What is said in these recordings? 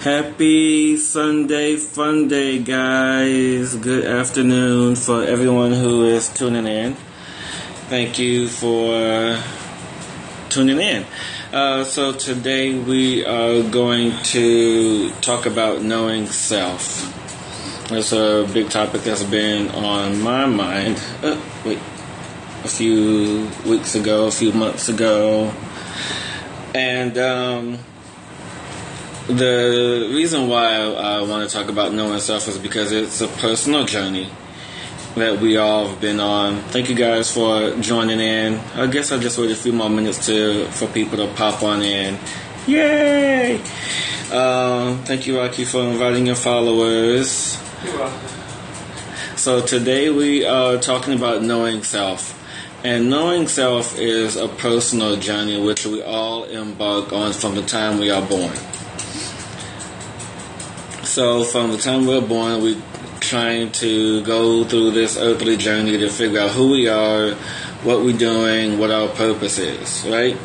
Happy Sunday Fun Day, guys. Good afternoon for everyone who is tuning in. Thank you for tuning in. So today we are going to talk about knowing self. It's a big topic that's been on my mind a few weeks ago, a few months ago. And the reason why I want to talk about knowing self is because it's a personal journey that we all have been on. Thank you guys for joining in. I guess I'll just wait a few more minutes for people to pop on in. Yay! Thank you, Rocky, for inviting your followers. You're welcome. So today we are talking about knowing self. And knowing self is a personal journey which we all embark on from the time we are born. So from the time we're born, we're trying to go through this earthly journey to figure out who we are, what we're doing, what our purpose is, right?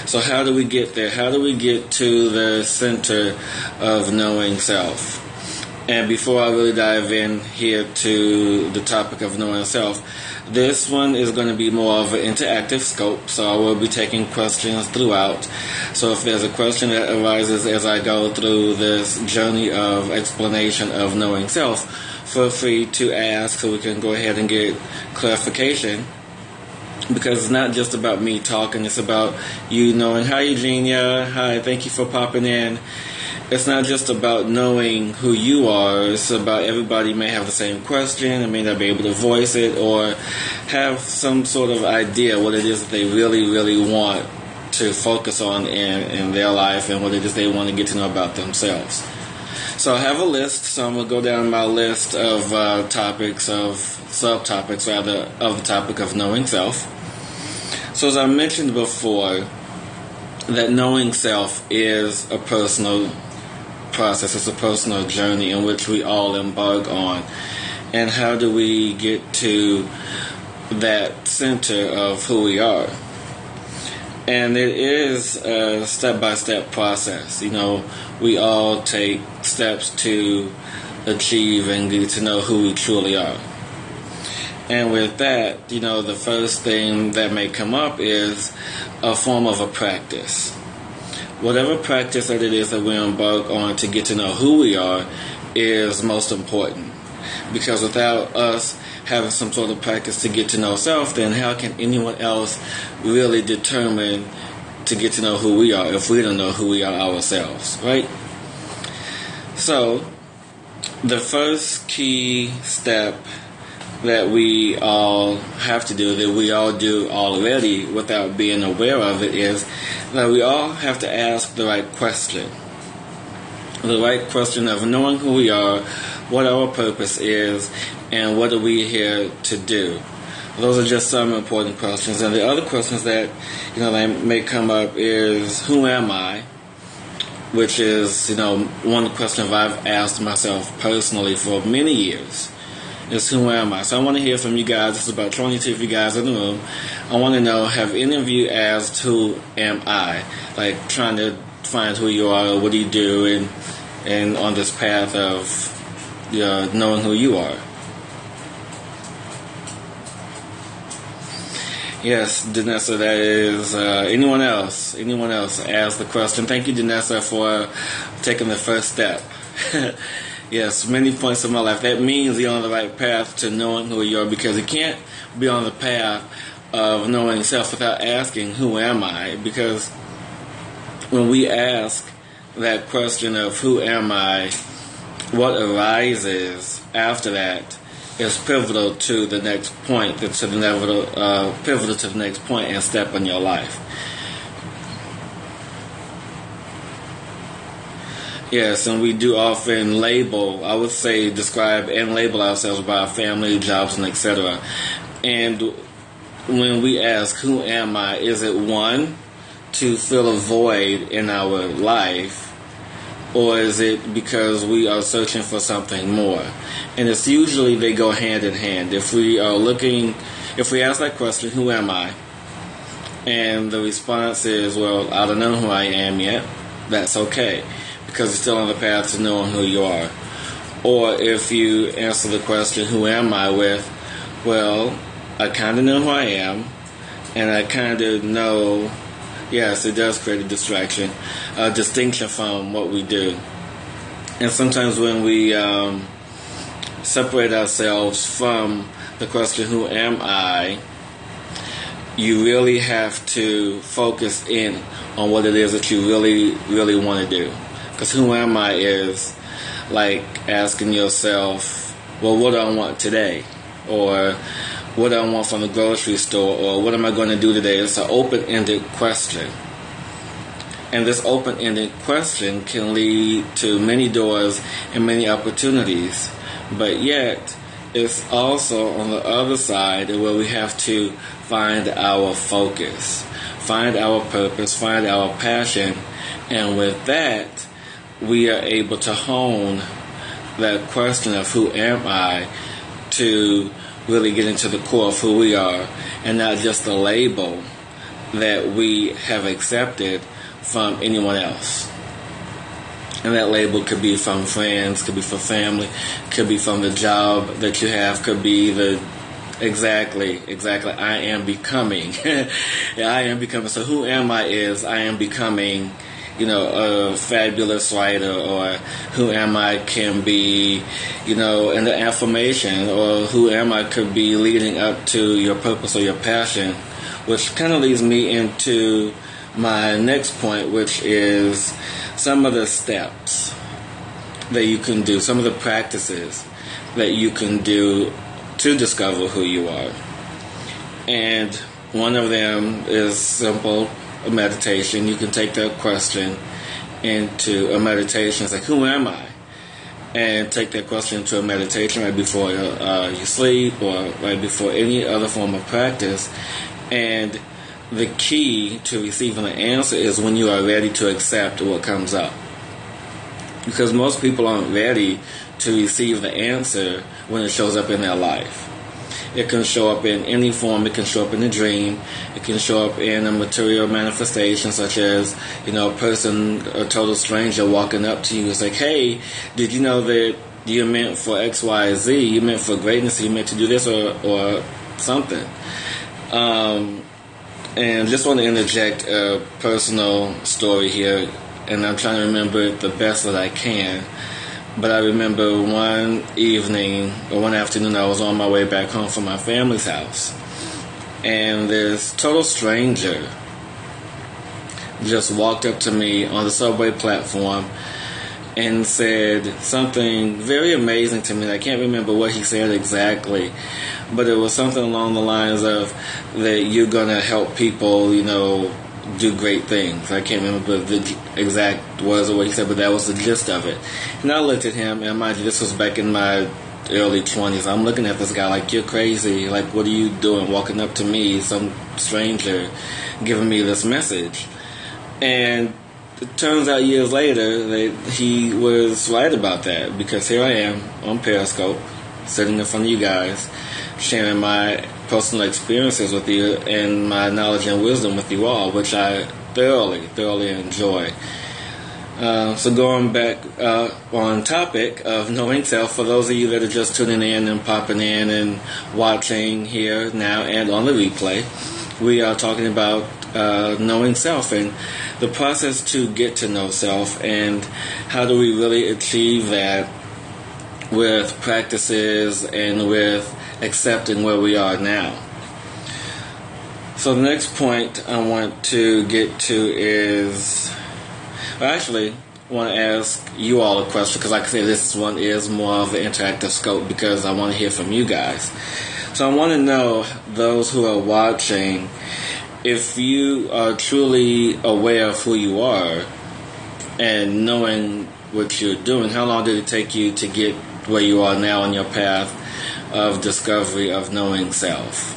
So how do we get there? How do we get to the center of knowing self? And before I really dive in here to the topic of knowing self, this one is going to be more of an interactive scope, so I will be taking questions throughout. So if there's a question that arises as I go through this journey of explanation of knowing self, feel free to ask so we can go ahead and get clarification. Because it's not just about me talking, it's about you knowing. Hi, Eugenia. Hi, thank you for popping in. It's not just about knowing who you are. It's about everybody may have the same question and may not be able to voice it or have some sort of idea what it is that they really, really want to focus on in their life and what it is they want to get to know about themselves. So I have a list, so I'm going to go down my list of subtopics rather, of the topic of knowing self. So as I mentioned before, that knowing self is a personal process. It's a personal journey in which we all embark on. And how do we get to that center of who we are? And it is a step-by-step process. You know, we all take steps to achieve and get to know who we truly are. And with that, you know, the first thing that may come up is a form of a practice. Whatever practice that it is that we embark on to get to know who we are is most important. Because without us having some sort of practice to get to know self, then how can anyone else really determine to get to know who we are if we don't know who we are ourselves, right? So, the first key step that we all have to do, that we all do already without being aware of it, is that we all have to ask the right question. The right question of knowing who we are, what our purpose is, and what are we here to do. Those are just some important questions. And the other questions that, you know, that may come up is, who am I? Which is, you know, one question I've asked myself personally for many years. Is who am I? So I want to hear from you guys. There's about 22 of you guys in the room. I want to know, have any of you asked, who am I? Like trying to find who you are, what do you do, and on this path of knowing who you are. Yes, Danessa, that is. Anyone else? Anyone else ask the question? Thank you, Danessa, for taking the first step. Yes, many points in my life. That means you're on the right path to knowing who you are, because you can't be on the path of knowing self without asking, who am I? Because when we ask that question of who am I, what arises after that is pivotal to the next point, pivotal to the next point and step in your life. Yes, and we do often describe and label ourselves by our family, jobs, and etc. And when we ask, who am I, is it one, to fill a void in our life, or is it because we are searching for something more? And it's usually they go hand in hand. If we ask that question, who am I? And the response is, well, I don't know who I am yet. That's okay. because you're still on the path to knowing who you are. Or if you answer the question, who am I, with, well, I kind of know who I am, and I kind of know, yes, it does create a distraction, a distinction from what we do. And sometimes when we separate ourselves from the question, who am I, you really have to focus in on what it is that you really, really want to do. Because who am I is like asking yourself, well, what do I want today? Or what do I want from the grocery store? Or what am I going to do today? It's an open-ended question. And this open-ended question can lead to many doors and many opportunities. But yet, it's also on the other side where we have to find our focus, find our purpose, find our passion. And with that, we are able to hone that question of who am I to really get into the core of who we are, and not just the label that we have accepted from anyone else. And that label could be from friends, could be from family, could be from the job that you have, could be the exactly I am becoming. Yeah, I am becoming. So who am I is I am becoming, a fabulous writer, or who am I can be, in the affirmation, or who am I could be leading up to your purpose or your passion, which kind of leads me into my next point, which is some of the steps that you can do, some of the practices that you can do to discover who you are. And one of them is simple, a meditation. You can take that question into a meditation. It's like, who am I? And take that question into a meditation right before you sleep, or right before any other form of practice. And the key to receiving the answer is when you are ready to accept what comes up. Because most people aren't ready to receive the answer when it shows up in their life. It can show up in any form. It can show up in a dream. It can show up in a material manifestation, such as, a person, a total stranger walking up to you. It's like, hey, did you know that you're meant for X, Y, Z? You're meant for greatness. You're meant to do this or something. And just want to interject a personal story here, and I'm trying to remember it the best that I can. But I remember one evening or one afternoon I was on my way back home from my family's house, and this total stranger just walked up to me on the subway platform and said something very amazing to me. And I can't remember what he said exactly, but it was something along the lines of that you're going to help people, do great things. I can't remember the exact words of what he said, but that was the gist of it. And I looked at him, and mind you, this was back in my early 20s. I'm looking at this guy like, you're crazy. Like, what are you doing walking up to me, some stranger, giving me this message? And it turns out years later that he was right about that, because here I am on Periscope, sitting in front of you guys, sharing my personal experiences with you and my knowledge and wisdom with you all, which I thoroughly enjoy. So going back on topic of knowing self, for those of you that are just tuning in and popping in and watching here now and on the replay, we are talking about knowing self and the process to get to know self, and how do we really achieve that with practices and with accepting where we are now. So the next point I want to get to is, I want to ask you all a question, because like I said, this one is more of an interactive scope, because I want to hear from you guys. So I want to know, those who are watching, if you are truly aware of who you are and knowing what you're doing, how long did it take you to get where you are now on your path of discovery of knowing self?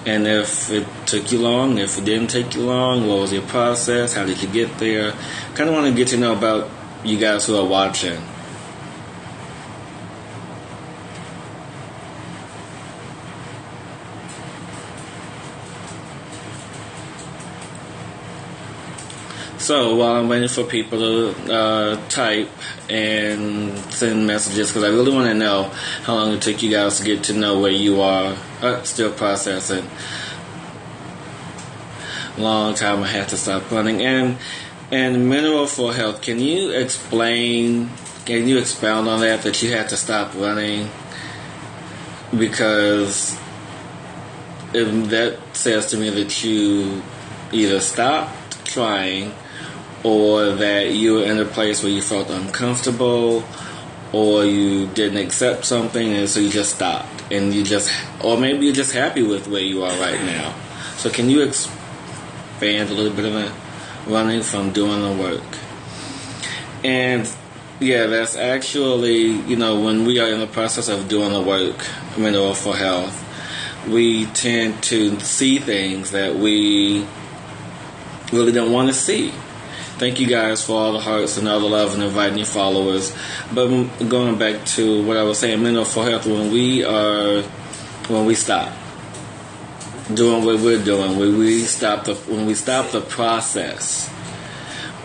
And if it took you long, if it didn't take you long, what was your process? How did you get there? Kind of want to get to know about you guys who are watching. So while I'm waiting for people to type and send messages, because I really want to know how long it took you guys to get to know where you are. Still processing. Long time I had to stop running. And mineral for health. Can you explain? Can you expound on that you had to stop running because that says to me that you either stopped trying, or that you were in a place where you felt uncomfortable, or you didn't accept something, and so you just stopped, and or maybe you're just happy with where you are right now. So can you expand a little bit of it, running from doing the work? And yeah, that's actually, when we are in the process of doing the work, Mineral for Health, we tend to see things that we really don't want to see. Thank you guys for all the hearts and all the love and inviting your followers. But going back to what I was saying, Mental for Health, when we stop doing what we're doing, when we stop the process,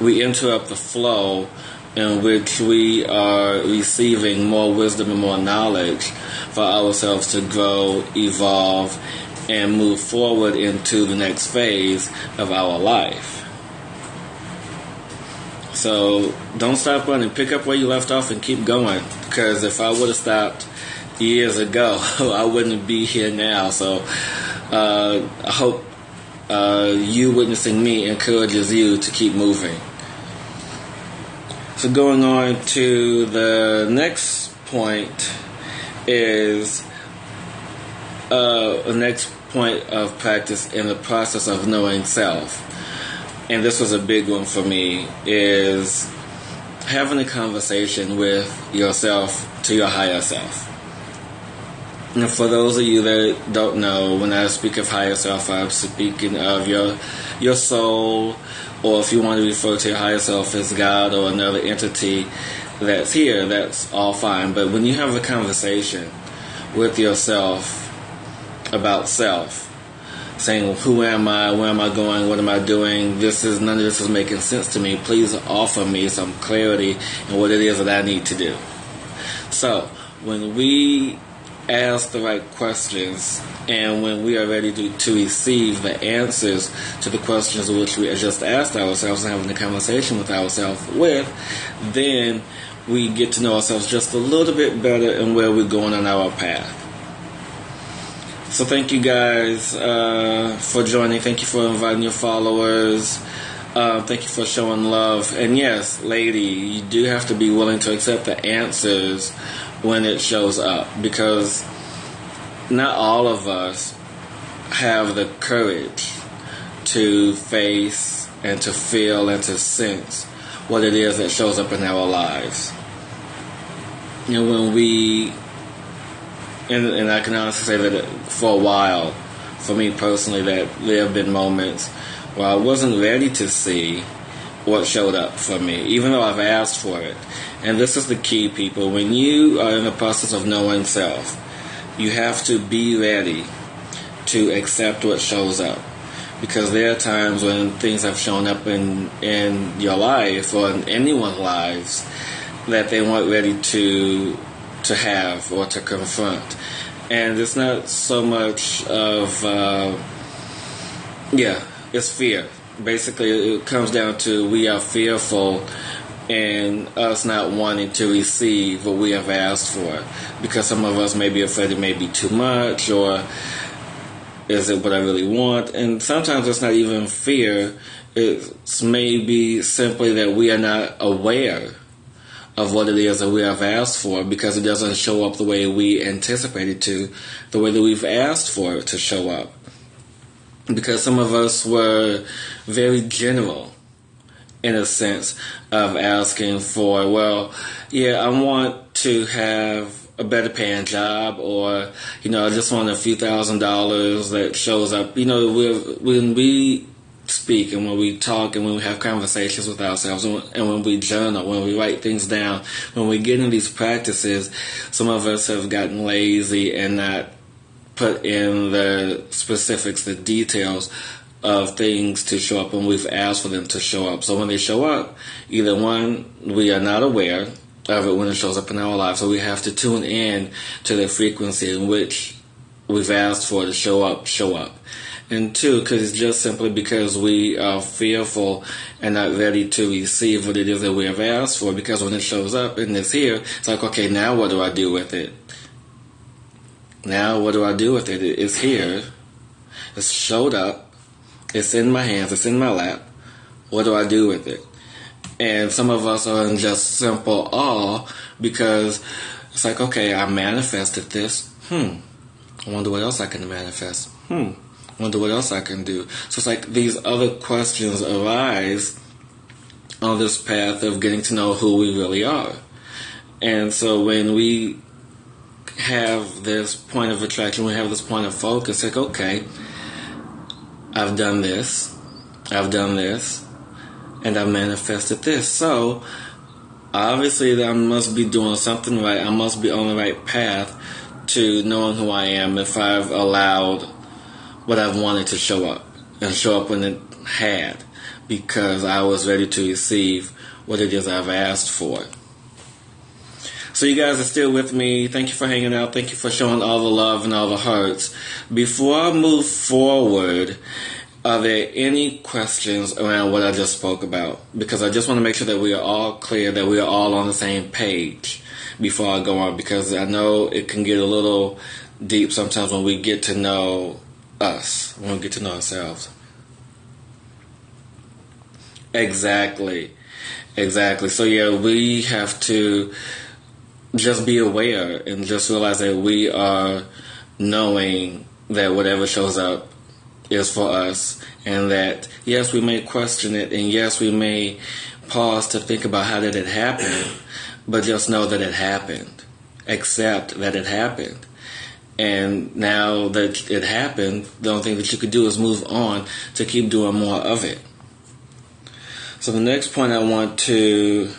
we interrupt the flow in which we are receiving more wisdom and more knowledge for ourselves to grow, evolve, and move forward into the next phase of our life. So don't stop running. Pick up where you left off and keep going. Because if I would have stopped years ago, I wouldn't be here now. So I hope you witnessing me encourages you to keep moving. So going on to the next point is the next point of practice in the process of knowing self. And this was a big one for me, is having a conversation with yourself to your higher self. And for those of you that don't know, when I speak of higher self, I'm speaking of your soul, or if you want to refer to your higher self as God or another entity that's here, that's all fine. But when you have a conversation with yourself about self, saying, who am I, where am I going, what am I doing, none of this is making sense to me, please offer me some clarity in what it is that I need to do. So, when we ask the right questions, and when we are ready to receive the answers to the questions which we just asked ourselves and having a conversation with ourselves then we get to know ourselves just a little bit better and where we're going on our path. So thank you guys for joining. Thank you for inviting your followers. Thank you for showing love. And yes, lady, you do have to be willing to accept the answers when it shows up, because not all of us have the courage to face and to feel and to sense what it is that shows up in our lives. And when we And I can honestly say that for a while, for me personally, that there have been moments where I wasn't ready to see what showed up for me, even though I've asked for it. And this is the key, people. When you are in the process of knowing self, you have to be ready to accept what shows up. Because there are times when things have shown up in your life or in anyone's lives that they weren't ready to have or to confront. And it's not so much of it's fear. Basically, it comes down to we are fearful and us not wanting to receive what we have asked for, because some of us may be afraid it may be too much, or is it what I really want? And sometimes it's not even fear. It's maybe simply that we are not aware of what it is that we have asked for, because it doesn't show up the way we anticipated to, the way that we've asked for it to show up. Because some of us were very general in a sense of asking for, I want to have a better paying job, or, I just want a few $1,000s that shows up. When we speak and when we talk and when we have conversations with ourselves and when we journal, when we write things down, when we get in these practices, some of us have gotten lazy and not put in the specifics, the details of things to show up, and we've asked for them to show up. So when they show up, either one, we are not aware of it when it shows up in our lives, so we have to tune in to the frequency in which we've asked for it to show up. And two, because it's just simply because we are fearful and not ready to receive what it is that we have asked for, because when it shows up and it's here, it's like, okay, now what do I do with it? Now what do I do with it? It's here. It's showed up. It's in my hands. It's in my lap. What do I do with it? And some of us are in just simple awe, because it's like, okay, I manifested this. I wonder what else I can manifest. Wonder what else I can do. So it's like these other questions arise on this path of getting to know who we really are. And so when we have this point of attraction, we have this point of focus, like, okay, I've done this, and I've manifested this. So obviously I must be doing something right. I must be on the right path to knowing who I am if I've allowed what I've wanted to show up, and show up when it had, because I was ready to receive what it is I've asked for. So you guys are still with me. Thank you for hanging out. Thank you for showing all the love and all the hearts. Before I move forward, are there any questions around what I just spoke about? Because I just want to make sure that we are all clear, that we are all on the same page before I go on, because I know it can get a little deep sometimes when we get to know us, when we get to know ourselves. Exactly. So yeah, we have to just be aware and just realize that we are knowing that whatever shows up is for us, and that yes, we may question it, and yes, we may pause to think about how did it happen, but just know that it happened. Accept that it happened. And now that it happened, the only thing that you could do is move on to keep doing more of it. So the next point I want to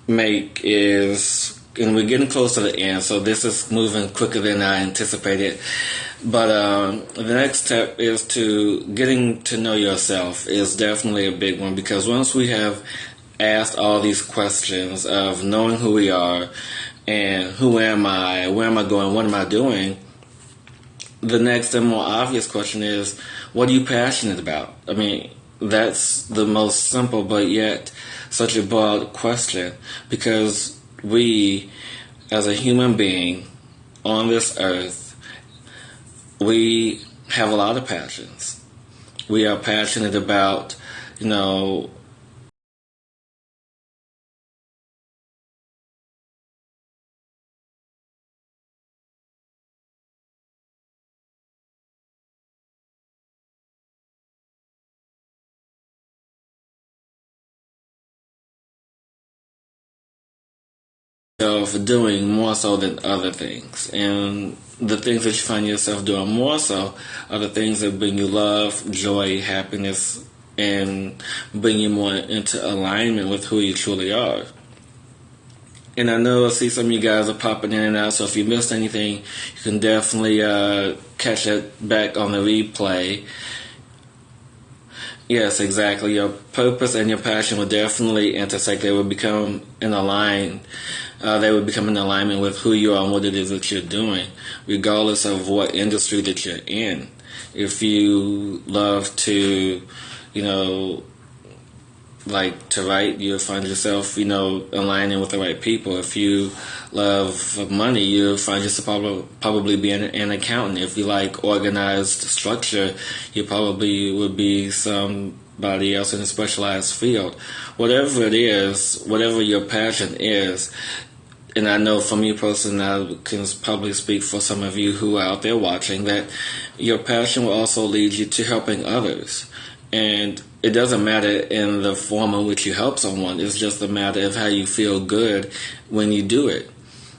make is, and we're getting close to the end, so this is moving quicker than I anticipated. But the next step is to getting to know yourself is definitely a big one, because once we have asked all these questions of knowing who we are and who am I, where am I going, what am I doing, the next and more obvious question is, what are you passionate about? I mean, that's the most simple but yet such a broad question, because we, as a human being on this earth, we have a lot of passions. We are passionate about, of doing more so than other things. And the things that you find yourself doing more so are the things that bring you love, joy, happiness, and bring you more into alignment with who you truly are. And I know I see some of you guys are popping in and out, so if you missed anything, you can definitely catch it back on the replay. Yes, exactly. Your purpose and your passion will definitely intersect. They will become in alignment with who you are and what it is that you're doing, regardless of what industry that you're in. If you love to, like to write, you'll find yourself, aligning with the right people. If you love money, you'll find yourself probably being an accountant. If you like organized structure, you probably would be somebody else in a specialized field. Whatever it is, whatever your passion is, and I know for me personally, I can probably speak for some of you who are out there watching, that your passion will also lead you to helping others. And it doesn't matter in the form in which you help someone. It's just a matter of how you feel good when you do it.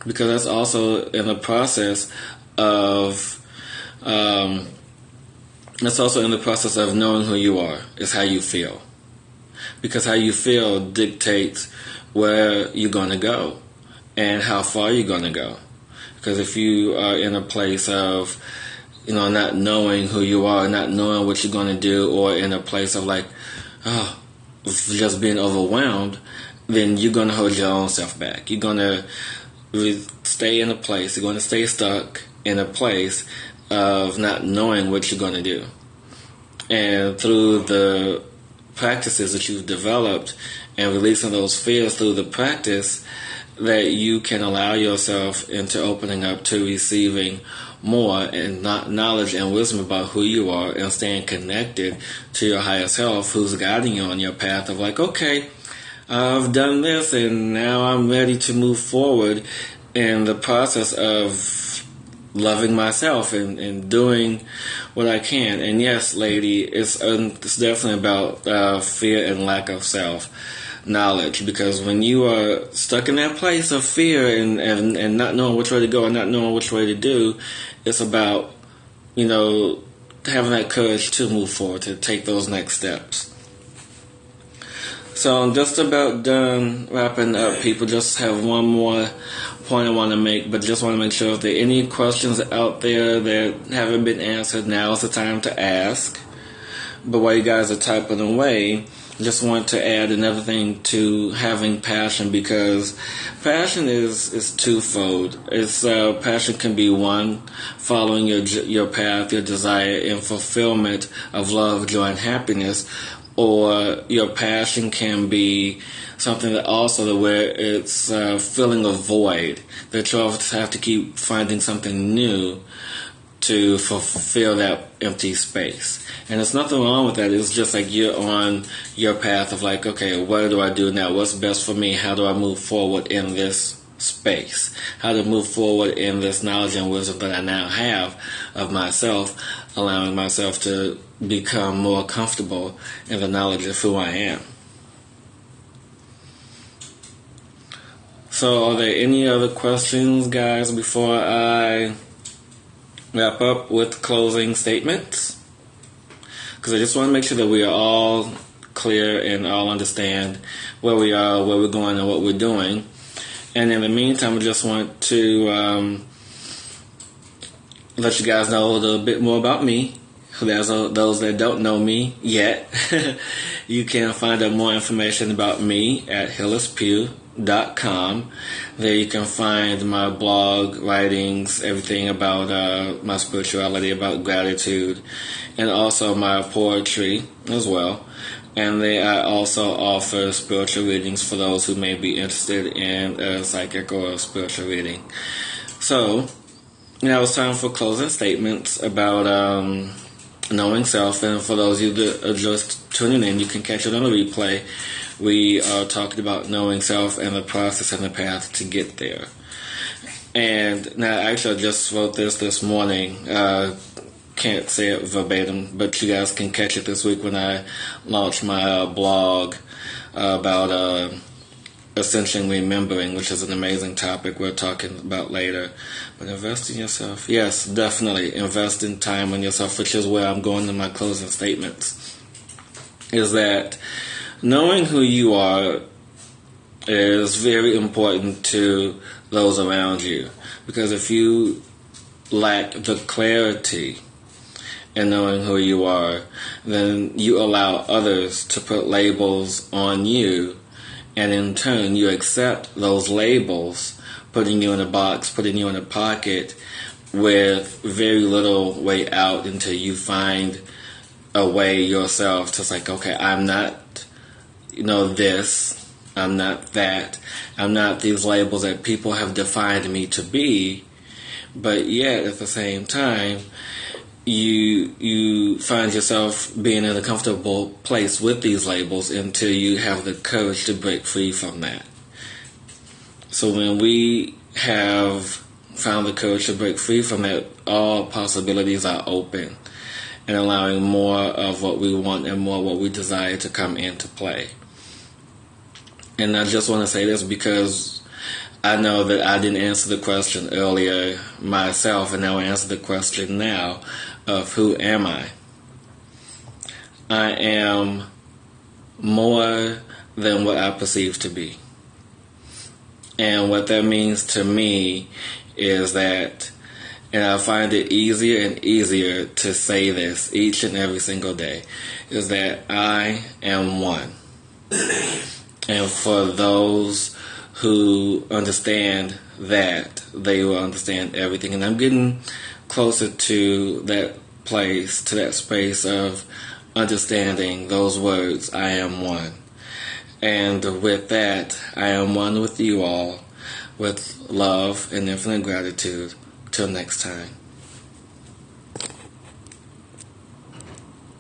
Because that's also in the process of knowing who you are, is how you feel. Because how you feel dictates where you're going to go and how far you're going to go. Because if you are in a place of, not knowing who you are, not knowing what you're going to do, or in a place of like, just being overwhelmed, then you're going to hold your own self back. You're going to stay in a place, you're going to stay stuck in a place of not knowing what you're going to do. And through the practices that you've developed and releasing those fears through the practice, that you can allow yourself into opening up to receiving more and knowledge and wisdom about who you are, and staying connected to your higher self, who's guiding you on your path of like, okay, I've done this and now I'm ready to move forward in the process of loving myself and doing what I can. And yes, lady, it's definitely about fear and lack of self-knowledge, because when you are stuck in that place of fear and not knowing which way to go and not knowing which way to do, it's about, having that courage to move forward, to take those next steps. So I'm just about done wrapping up, people. Just have one more point I want to make, but just want to make sure if there are any questions out there that haven't been answered, now is the time to ask. But while you guys are typing away, just want to add another thing to having passion, because passion is twofold. It's passion can be one, following your path, your desire, and fulfillment of love, joy, and happiness. Or your passion can be something that also where it's filling a void, that you have to keep finding something new to fulfill that empty space. And there's nothing wrong with that. It's just like you're on your path of like, okay, what do I do now? What's best for me? How do I move forward in this space? How to move forward in this knowledge and wisdom that I now have of myself, allowing myself to become more comfortable in the knowledge of who I am. So are there any other questions, guys, before I wrap up with closing statements? Because I just want to make sure that we are all clear and all understand where we are, where we're going, and what we're doing. And in the meantime, I just want to let you guys know a little bit more about me. For those that don't know me yet, you can find out more information about me at hillispugh.com. There you can find my blog, writings, everything about my spirituality, about gratitude, and also my poetry as well. And there I also offer spiritual readings for those who may be interested in a psychic or a spiritual reading. So, now it's time for closing statements about knowing self. And for those of you that are just tuning in, you can catch it on the replay. We are talking about knowing self and the process and the path to get there. And now, actually, I just wrote this morning. Can't say it verbatim, but you guys can catch it this week when I launch my blog about ascension remembering, which is an amazing topic we're talking about later. But invest in yourself. Yes, definitely invest in time on yourself, which is where I'm going in my closing statements. Is that knowing who you are is very important to those around you. Because if you lack the clarity in knowing who you are, then you allow others to put labels on you, and in turn you accept those labels, putting you in a box, putting you in a pocket with very little way out until you find a way yourself to like, okay, I'm not this, I'm not that, I'm not these labels that people have defined me to be. But yet at the same time, you find yourself being in a comfortable place with these labels until you have the courage to break free from that. So when we have found the courage to break free from that, all possibilities are open and allowing more of what we want and more what we desire to come into play. And I just want to say this because I know that I didn't answer the question earlier myself, and now I answer the question now of who am I? I am more than what I perceive to be. And what that means to me is that and I find it easier and easier to say this each and every single day, is that I am one. And for those who understand that, they will understand everything. And I'm getting closer to that place, to that space of understanding those words, I am one. And with that, I am one with you all, with love and infinite gratitude. Till next time.